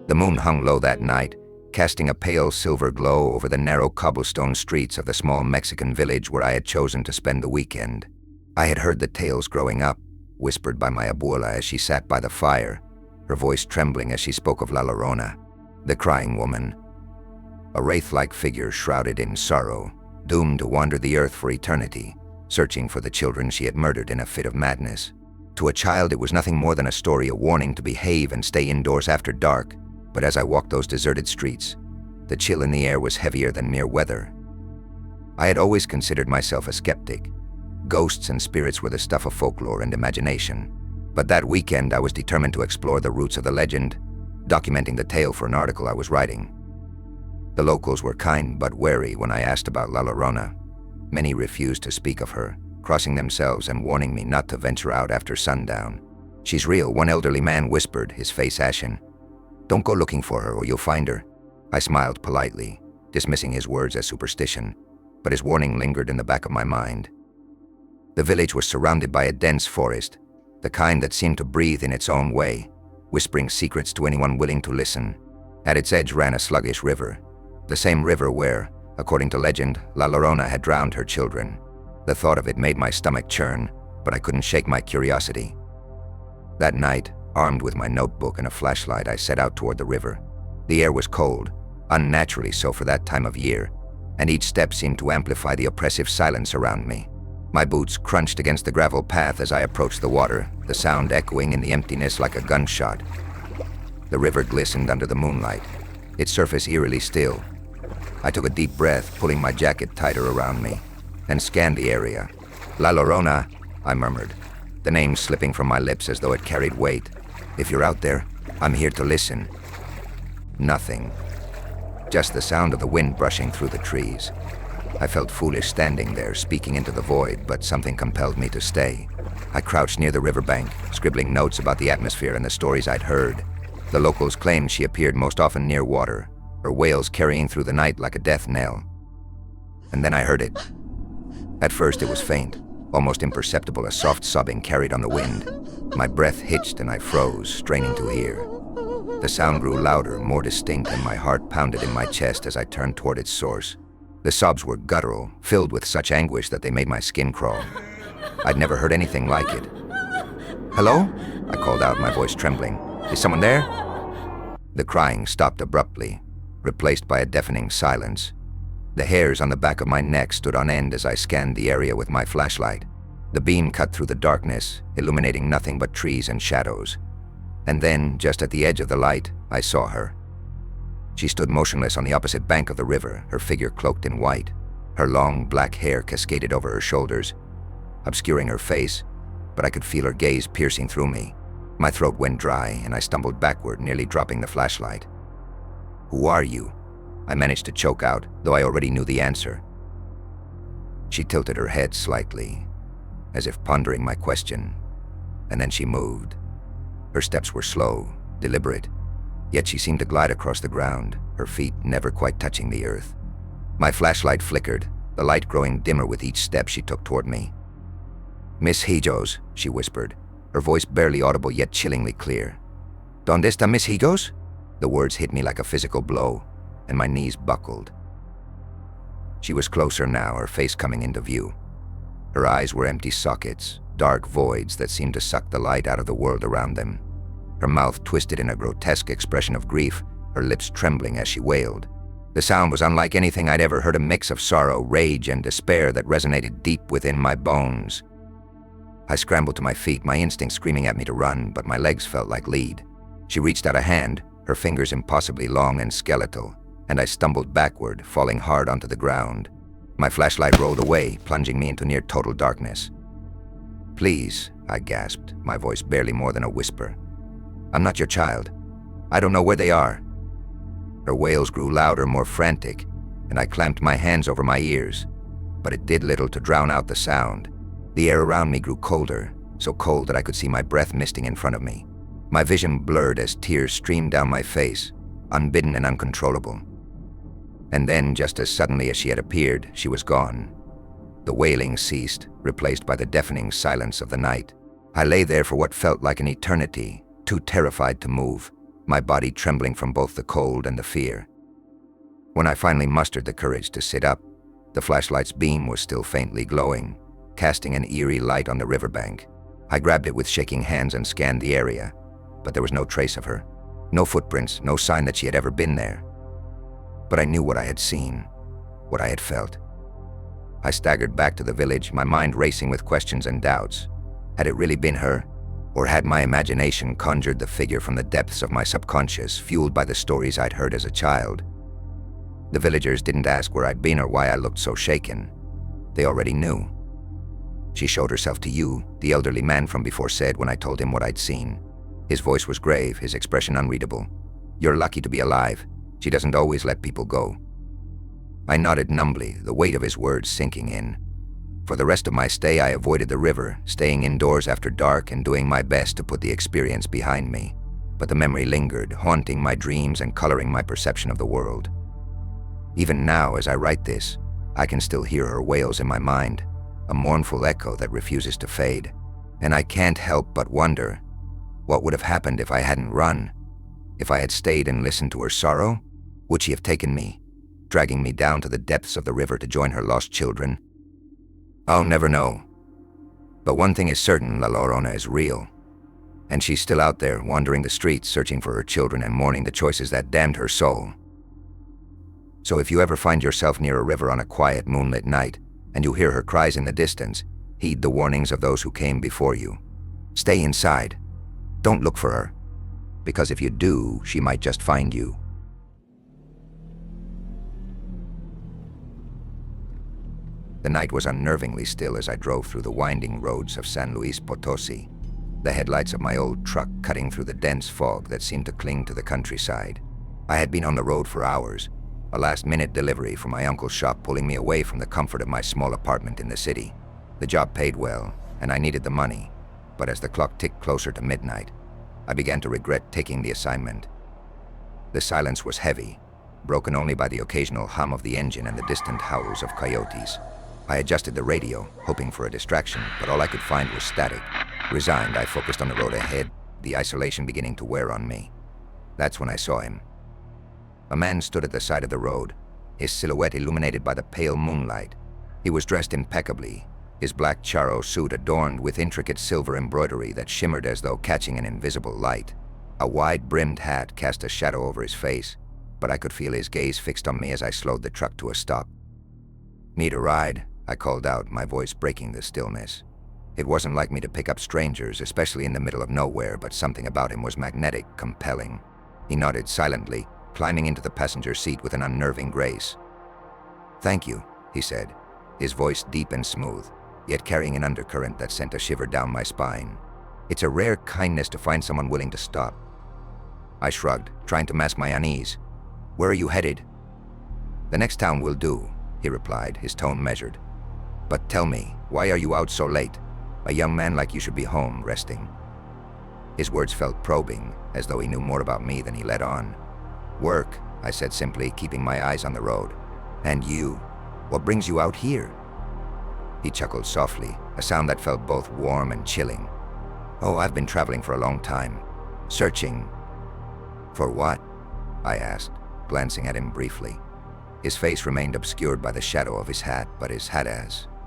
The moon hung low that night, casting a pale silver glow over the narrow cobblestone streets of the small Mexican village where I had chosen to spend the weekend. I had heard the tales growing up, whispered by my abuela as she sat by the fire, her voice trembling as she spoke of La Larona, the crying woman, a wraith-like figure shrouded in sorrow, doomed to wander the earth for eternity, searching for the children she had murdered in a fit of madness. To a child, it was nothing more than a story, a warning to behave and stay indoors after dark. But as I walked those deserted streets, the chill in the air was heavier than mere weather. I had always considered myself a skeptic. Ghosts and spirits were the stuff of folklore and imagination. But that weekend, I was determined to explore the roots of the legend, documenting the tale for an article I was writing. The locals were kind but wary when I asked about La Larona. Many refused to speak of her, crossing themselves and warning me not to venture out after sundown. "She's real," one elderly man whispered, his face ashen. "Don't go looking for her or you'll find her." I smiled politely, dismissing his words as superstition, but his warning lingered in the back of my mind. The village was surrounded by a dense forest, the kind that seemed to breathe in its own way, whispering secrets to anyone willing to listen. At its edge ran a sluggish river, the same river where, according to legend, La Larona had drowned her children. The thought of it made my stomach churn, but I couldn't shake my curiosity. That night, armed with my notebook and a flashlight, I set out toward the river. The air was cold, unnaturally so for that time of year, and each step seemed to amplify the oppressive silence around me. My boots crunched against the gravel path as I approached the water, the sound echoing in the emptiness like a gunshot. The river glistened under the moonlight, its surface eerily still. I took a deep breath, pulling my jacket tighter around me, and scanned the area. "La Larona," I murmured, the name slipping from my lips as though it carried weight. "If you're out there, I'm here to listen." Nothing. Just the sound of the wind brushing through the trees. I felt foolish standing there, speaking into the void, but something compelled me to stay. I crouched near the riverbank, scribbling notes about the atmosphere and the stories I'd heard. The locals claimed she appeared most often near water, her wails carrying through the night like a death knell. And then I heard it. At first it was faint, almost imperceptible, a soft sobbing carried on the wind. My breath hitched and I froze, straining to hear. The sound grew louder, more distinct, and my heart pounded in my chest as I turned toward its source. The sobs were guttural, filled with such anguish that they made my skin crawl. I'd never heard anything like it. "Hello?" I called out, my voice trembling. "Is someone there?" The crying stopped abruptly, replaced by a deafening silence. The hairs on the back of my neck stood on end as I scanned the area with my flashlight. The beam cut through the darkness, illuminating nothing but trees and shadows. And then, just at the edge of the light, I saw her. She stood motionless on the opposite bank of the river, her figure cloaked in white. Her long, black hair cascaded over her shoulders, obscuring her face, but I could feel her gaze piercing through me. My throat went dry, and I stumbled backward, nearly dropping the flashlight. "Who are you?" I managed to choke out, though I already knew the answer. She tilted her head slightly, as if pondering my question, and then she moved. Her steps were slow, deliberate, yet she seemed to glide across the ground, her feet never quite touching the earth. My flashlight flickered, the light growing dimmer with each step she took toward me. "Miss Higos," she whispered, her voice barely audible yet chillingly clear. "Donde está Miss Higos?" The words hit me like a physical blow, and my knees buckled. She was closer now, her face coming into view. Her eyes were empty sockets, dark voids that seemed to suck the light out of the world around them. Her mouth twisted in a grotesque expression of grief, her lips trembling as she wailed. The sound was unlike anything I'd ever heard, a mix of sorrow, rage, and despair that resonated deep within my bones. I scrambled to my feet, my instinct screaming at me to run, but my legs felt like lead. She reached out a hand, her fingers impossibly long and skeletal, and I stumbled backward, falling hard onto the ground. My flashlight rolled away, plunging me into near total darkness. "Please," I gasped, my voice barely more than a whisper. "I'm not your child. I don't know where they are." Her wails grew louder, more frantic, and I clamped my hands over my ears, but it did little to drown out the sound. The air around me grew colder, so cold that I could see my breath misting in front of me. My vision blurred as tears streamed down my face, unbidden and uncontrollable. And then, just as suddenly as she had appeared, she was gone. The wailing ceased, replaced by the deafening silence of the night. I lay there for what felt like an eternity, too terrified to move, my body trembling from both the cold and the fear. When I finally mustered the courage to sit up, the flashlight's beam was still faintly glowing, casting an eerie light on the riverbank. I grabbed it with shaking hands and scanned the area, but there was no trace of her. No footprints, no sign that she had ever been there. But I knew what I had seen, what I had felt. I staggered back to the village, my mind racing with questions and doubts. Had it really been her? Or had my imagination conjured the figure from the depths of my subconscious, fueled by the stories I'd heard as a child? The villagers didn't ask where I'd been or why I looked so shaken. They already knew. "She showed herself to you," the elderly man from before said when I told him what I'd seen. His voice was grave, his expression unreadable. "You're lucky to be alive. She doesn't always let people go." I nodded numbly, the weight of his words sinking in. For the rest of my stay, I avoided the river, staying indoors after dark and doing my best to put the experience behind me. But the memory lingered, haunting my dreams and coloring my perception of the world. Even now, as I write this, I can still hear her wails in my mind, a mournful echo that refuses to fade. And I can't help but wonder, what would have happened if I hadn't run? If I had stayed and listened to her sorrow? Would she have taken me, dragging me down to the depths of the river to join her lost children? I'll never know. But one thing is certain, La Larona is real. And she's still out there, wandering the streets, searching for her children and mourning the choices that damned her soul. So if you ever find yourself near a river on a quiet, moonlit night, and you hear her cries in the distance, heed the warnings of those who came before you. Stay inside. Don't look for her. Because if you do, she might just find you. The night was unnervingly still as I drove through the winding roads of San Luis Potosi, the headlights of my old truck cutting through the dense fog that seemed to cling to the countryside. I had been on the road for hours, a last-minute delivery from my uncle's shop pulling me away from the comfort of my small apartment in the city. The job paid well, and I needed the money, but as the clock ticked closer to midnight, I began to regret taking the assignment. The silence was heavy, broken only by the occasional hum of the engine and the distant howls of coyotes. I adjusted the radio, hoping for a distraction, but all I could find was static. Resigned, I focused on the road ahead, the isolation beginning to wear on me. That's when I saw him. A man stood at the side of the road, his silhouette illuminated by the pale moonlight. He was dressed impeccably, his black charro suit adorned with intricate silver embroidery that shimmered as though catching an invisible light. A wide-brimmed hat cast a shadow over his face, but I could feel his gaze fixed on me as I slowed the truck to a stop. "Need a ride?" I called out, my voice breaking the stillness. It wasn't like me to pick up strangers, especially in the middle of nowhere, but something about him was magnetic, compelling. He nodded silently, climbing into the passenger seat with an unnerving grace. "Thank you," he said, his voice deep and smooth, yet carrying an undercurrent that sent a shiver down my spine. It's a rare kindness to find someone willing to stop. I shrugged, trying to mask my unease. "Where are you headed?" "The next town will do," he replied, his tone measured. "But tell me, why are you out so late? A young man like you should be home, resting." His words felt probing, as though he knew more about me than he let on. "Work," I said simply, keeping my eyes on the road. "And you? What brings you out here?" He chuckled softly, a sound that felt both warm and chilling. "Oh, I've been traveling for a long time. Searching." "For what?" I asked, glancing at him briefly. His face remained obscured by the shadow of his hat, but his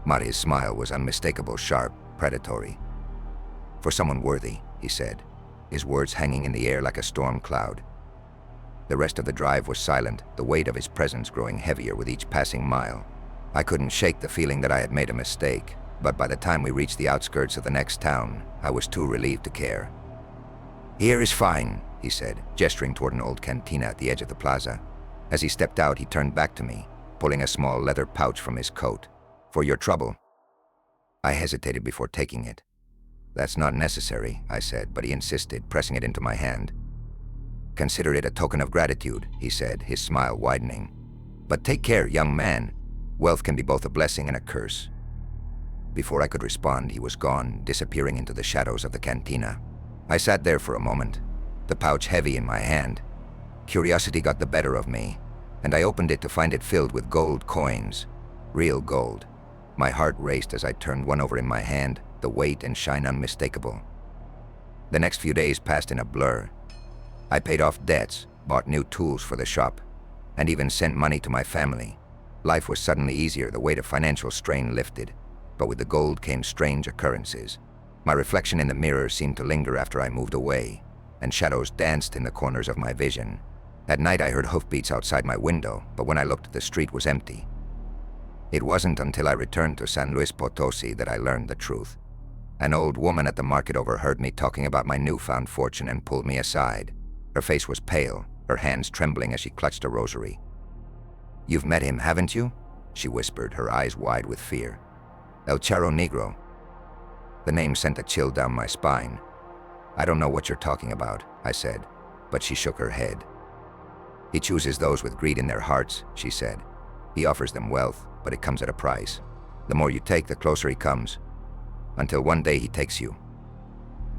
Mari's smile was unmistakable, sharp, predatory. "For someone worthy," he said, his words hanging in the air like a storm cloud. The rest of the drive was silent, the weight of his presence growing heavier with each passing mile. I couldn't shake the feeling that I had made a mistake, but by the time we reached the outskirts of the next town, I was too relieved to care. "Here is fine," he said, gesturing toward an old cantina at the edge of the plaza. As he stepped out, he turned back to me, pulling a small leather pouch from his coat. "For your trouble." I hesitated before taking it. "That's not necessary," I said, but he insisted, pressing it into my hand. "Consider it a token of gratitude," he said, his smile widening. "But take care, young man. Wealth can be both a blessing and a curse." Before I could respond, he was gone, disappearing into the shadows of the cantina. I sat there for a moment, the pouch heavy in my hand. Curiosity got the better of me, and I opened it to find it filled with gold coins. Real gold. My heart raced as I turned one over in my hand, the weight and shine unmistakable. The next few days passed in a blur. I paid off debts, bought new tools for the shop, and even sent money to my family. Life was suddenly easier, the weight of financial strain lifted, but with the gold came strange occurrences. My reflection in the mirror seemed to linger after I moved away, and shadows danced in the corners of my vision. At night I heard hoofbeats outside my window, but when I looked, the street was empty. It wasn't until I returned to San Luis Potosi that I learned the truth. An old woman at the market overheard me talking about my newfound fortune and pulled me aside. Her face was pale, her hands trembling as she clutched a rosary. "You've met him, haven't you?" she whispered, her eyes wide with fear. "El Charro Negro." The name sent a chill down my spine. "I don't know what you're talking about," I said, but she shook her head. "He chooses those with greed in their hearts," she said. "He offers them wealth, but it comes at a price. The more you take, the closer he comes, until one day he takes you."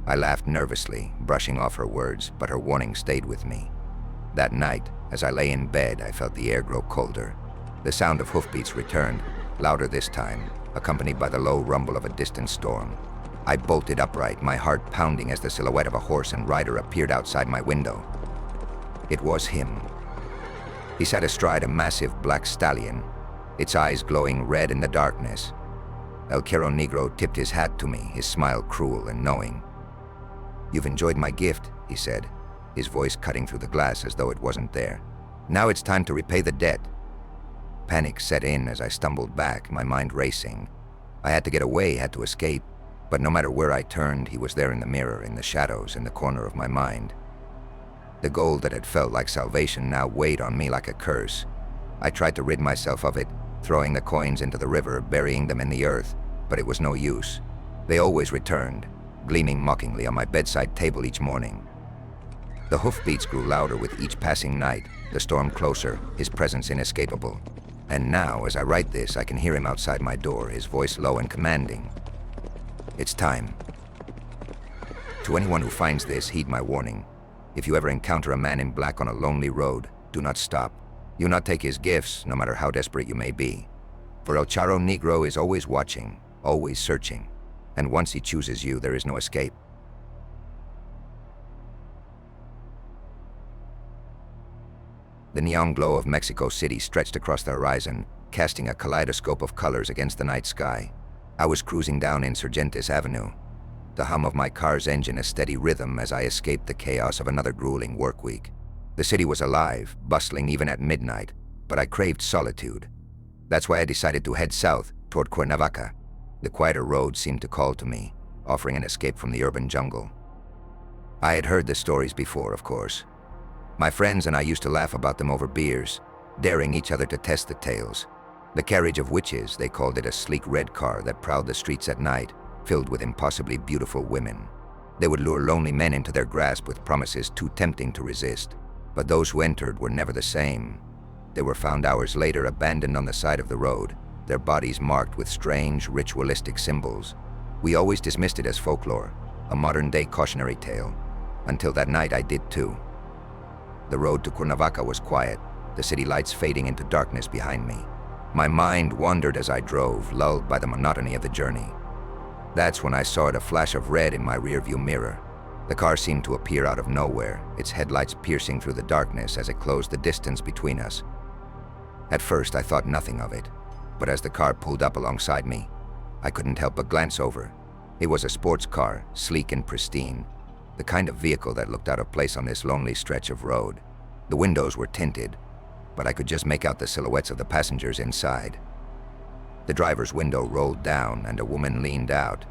I laughed nervously, brushing off her words, but her warning stayed with me. That night, as I lay in bed, I felt the air grow colder. The sound of hoofbeats returned, louder this time, accompanied by the low rumble of a distant storm. I bolted upright, my heart pounding as the silhouette of a horse and rider appeared outside my window. It was him. He sat astride a massive black stallion, its eyes glowing red in the darkness. El Charro Negro tipped his hat to me, his smile cruel and knowing. "You've enjoyed my gift," he said, his voice cutting through the glass as though it wasn't there. "Now it's time to repay the debt." Panic set in as I stumbled back, my mind racing. I had to get away, had to escape, but no matter where I turned, he was there in the mirror, in the shadows, in the corner of my mind. The gold that had felt like salvation now weighed on me like a curse. I tried to rid myself of it, throwing the coins into the river, burying them in the earth, but it was no use. They always returned, gleaming mockingly on my bedside table each morning. The hoofbeats grew louder with each passing night, the storm closer, his presence inescapable. And now, as I write this, I can hear him outside my door, his voice low and commanding. It's time. To anyone who finds this, heed my warning. If you ever encounter a man in black on a lonely road, do not stop. Do not take his gifts, no matter how desperate you may be. For El Charro Negro is always watching, always searching. And once he chooses you, there is no escape. The neon glow of Mexico City stretched across the horizon, casting a kaleidoscope of colors against the night sky. I was cruising down Insurgentes Avenue, the hum of my car's engine a steady rhythm as I escaped the chaos of another grueling work week. The city was alive, bustling even at midnight, but I craved solitude. That's why I decided to head south, toward Cuernavaca. The quieter road seemed to call to me, offering an escape from the urban jungle. I had heard the stories before, of course. My friends and I used to laugh about them over beers, daring each other to test the tales. The Carriage of Witches, they called it, a sleek red car that prowled the streets at night, filled with impossibly beautiful women. They would lure lonely men into their grasp with promises too tempting to resist. But those who entered were never the same. They were found hours later abandoned on the side of the road, their bodies marked with strange, ritualistic symbols. We always dismissed it as folklore, a modern-day cautionary tale. Until that night I did too. The road to Cuernavaca was quiet, the city lights fading into darkness behind me. My mind wandered as I drove, lulled by the monotony of the journey. That's when I saw a flash of red in my rearview mirror. The car seemed to appear out of nowhere, its headlights piercing through the darkness as it closed the distance between us. At first I thought nothing of it, but as the car pulled up alongside me, I couldn't help but glance over. It was a sports car, sleek and pristine, the kind of vehicle that looked out of place on this lonely stretch of road. The windows were tinted, but I could just make out the silhouettes of the passengers inside. The driver's window rolled down and a woman leaned out.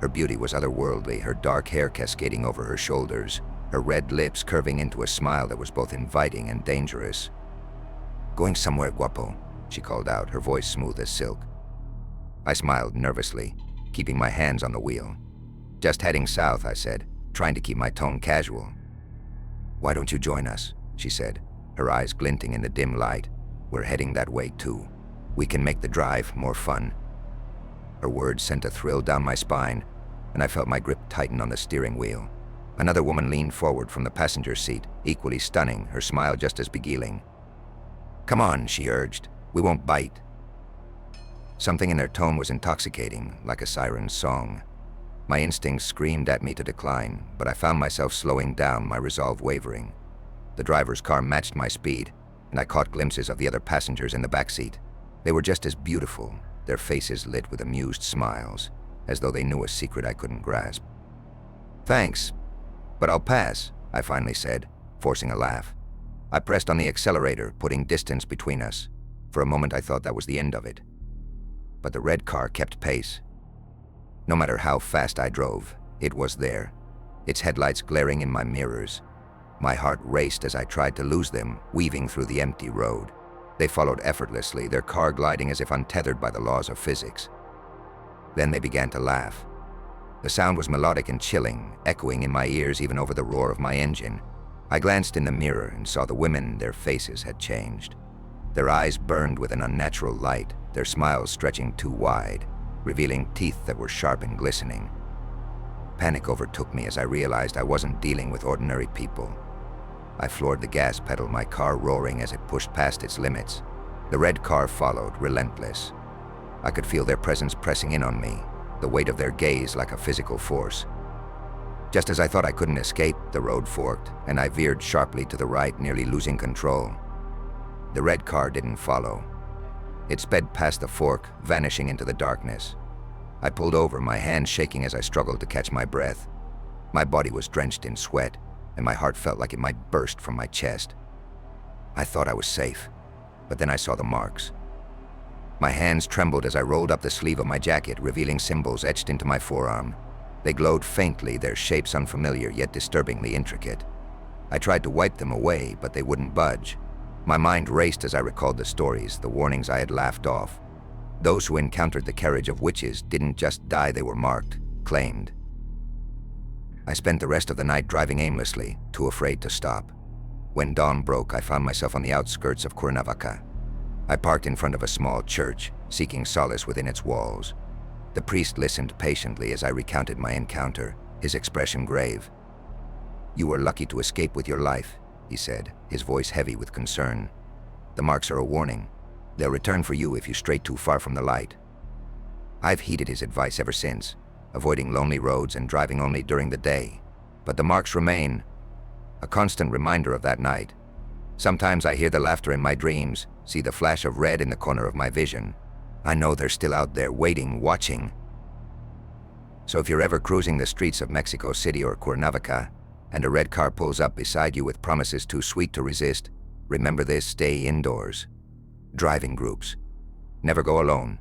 Her beauty was otherworldly, her dark hair cascading over her shoulders, her red lips curving into a smile that was both inviting and dangerous. "Going somewhere, guapo," she called out, her voice smooth as silk. I smiled nervously, keeping my hands on the wheel. "Just heading south," I said, trying to keep my tone casual. "Why don't you join us?" she said, her eyes glinting in the dim light. "We're heading that way too. We can make the drive more fun." Her words sent a thrill down my spine, and I felt my grip tighten on the steering wheel. Another woman leaned forward from the passenger seat, equally stunning, her smile just as beguiling. "Come on," she urged. "We won't bite." Something in their tone was intoxicating, like a siren's song. My instincts screamed at me to decline, but I found myself slowing down, my resolve wavering. The driver's car matched my speed, and I caught glimpses of the other passengers in the back seat. They were just as beautiful, their faces lit with amused smiles, as though they knew a secret I couldn't grasp. "Thanks, but I'll pass," I finally said, forcing a laugh. I pressed on the accelerator, putting distance between us. For a moment I thought that was the end of it. But the red car kept pace. No matter how fast I drove, it was there, its headlights glaring in my mirrors. My heart raced as I tried to lose them, weaving through the empty road. They followed effortlessly, their car gliding as if untethered by the laws of physics. Then they began to laugh. The sound was melodic and chilling, echoing in my ears even over the roar of my engine. I glanced in the mirror and saw the women. Their faces had changed. Their eyes burned with an unnatural light, their smiles stretching too wide, revealing teeth that were sharp and glistening. Panic overtook me as I realized I wasn't dealing with ordinary people. I floored the gas pedal, my car roaring as it pushed past its limits. The red car followed, relentless. I could feel their presence pressing in on me, the weight of their gaze like a physical force. Just as I thought I couldn't escape, the road forked, and I veered sharply to the right, nearly losing control. The red car didn't follow. It sped past the fork, vanishing into the darkness. I pulled over, my hands shaking as I struggled to catch my breath. My body was drenched in sweat, and my heart felt like it might burst from my chest. I thought I was safe, but then I saw the marks. My hands trembled as I rolled up the sleeve of my jacket, revealing symbols etched into my forearm. They glowed faintly, their shapes unfamiliar yet disturbingly intricate. I tried to wipe them away, but they wouldn't budge. My mind raced as I recalled the stories, the warnings I had laughed off. Those who encountered the Carriage of Witches didn't just die, they were marked, claimed. I spent the rest of the night driving aimlessly, too afraid to stop. When dawn broke, I found myself on the outskirts of Cuernavaca. I parked in front of a small church, seeking solace within its walls. The priest listened patiently as I recounted my encounter, his expression grave. "You were lucky to escape with your life," he said, his voice heavy with concern. "The marks are a warning. They'll return for you if you stray too far from the light." I've heeded his advice ever since, avoiding lonely roads and driving only during the day. But the marks remain, a constant reminder of that night. Sometimes I hear the laughter in my dreams, see the flash of red in the corner of my vision. I know they're still out there, waiting, watching. So if you're ever cruising the streets of Mexico City or Cuernavaca, and a red car pulls up beside you with promises too sweet to resist, remember this: stay indoors. Drive in groups. Never go alone.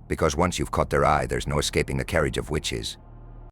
Because once you've caught their eye, there's no escaping the Carriage of Witches.